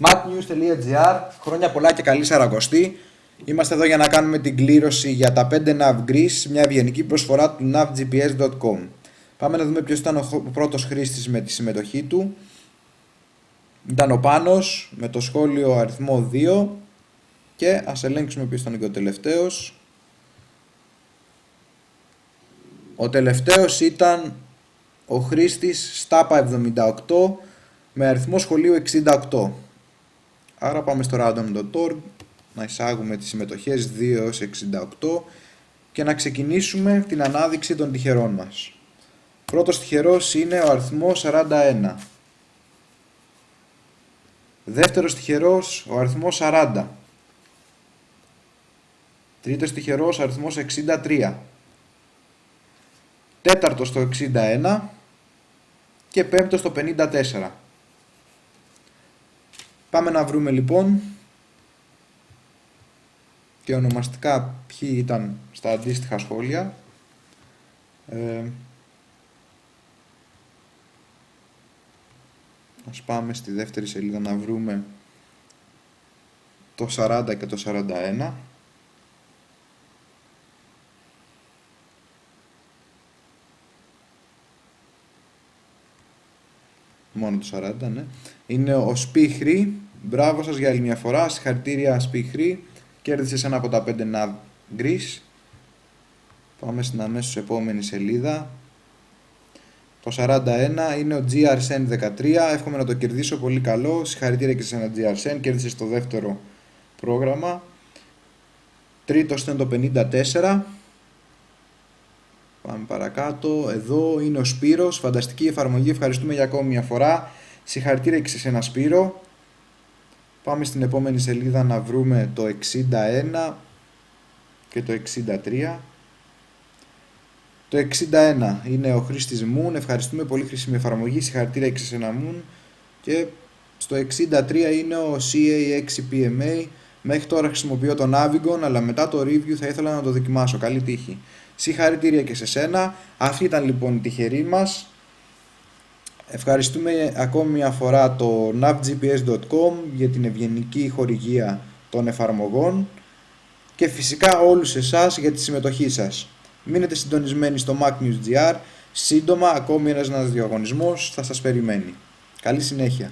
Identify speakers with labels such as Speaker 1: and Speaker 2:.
Speaker 1: macnews.gr. Χρόνια πολλά και καλή Σαρακοστή. Είμαστε εδώ για να κάνουμε την κλήρωση για τα 5 Nav Greece, μια ευγενική προσφορά του navgps.com. Πάμε να δούμε ποιος ήταν ο πρώτος χρήστης με τη συμμετοχή του. Ήταν ο Πάνος με το σχόλιο αριθμό 2 και ας ελέγξουμε ποιος ήταν και ο τελευταίος. Ο τελευταίος ήταν ο χρήστης Stapa78 με αριθμό σχολείου 68. Άρα πάμε στο random.org να εισάγουμε τις συμμετοχές 2 έως 68 και να ξεκινήσουμε την ανάδειξη των τυχερών μας. Πρώτος τυχερός είναι ο αριθμός 41. Δεύτερος τυχερός ο αριθμός 40. Τρίτος τυχερός ο αριθμός 63. Τέταρτος το 61 και πέμπτος το 54. Πάμε να βρούμε λοιπόν και ονομαστικά ποιοι ήταν στα αντίστοιχα σχόλια. Ας πάμε στη δεύτερη σελίδα να βρούμε το 40 και το 41. Μόνο το 40, ναι. Είναι ο Σπίχρη. Μπράβο σας για άλλη μια φορά. Συγχαρητήρια Σπίχρη. Κέρδισες ένα από τα 5 Nav Greece. Πάμε στην αμέσως επόμενη σελίδα. Το 41 είναι ο GRSN13. Εύχομαι να το κερδίσω, πολύ καλό. Συγχαρητήρια και σε ένα GRSN. Κέρδισες το δεύτερο πρόγραμμα. Τρίτος ήταν το 54. Πάμε παρακάτω. Εδώ είναι ο Σπύρος. Φανταστική εφαρμογή. Ευχαριστούμε για ακόμη μια φορά. Συγχαρητήρια και σε ένα Σπύρο. Πάμε στην επόμενη σελίδα να βρούμε το 61 και το 63. Το 61 είναι ο χρήστης Moon. Ευχαριστούμε, πολύ χρήσιμη εφαρμογή. Συγχαρητήρια και σε ένα Moon. Και στο 63 είναι ο CA6PMA. Μέχρι τώρα χρησιμοποιώ το Navigon, αλλά μετά το review θα ήθελα να το δοκιμάσω. Καλή τύχη. Συγχαρητήρια και σε σένα. Αυτή ήταν λοιπόν η τυχερή μας. Ευχαριστούμε ακόμη μια φορά το navgps.com για την ευγενική χορηγία των εφαρμογών και φυσικά όλους εσάς για τη συμμετοχή σας. Μείνετε συντονισμένοι στο MacNews.gr. Σύντομα ακόμη ένας διαγωνισμός θα σας περιμένει. Καλή συνέχεια.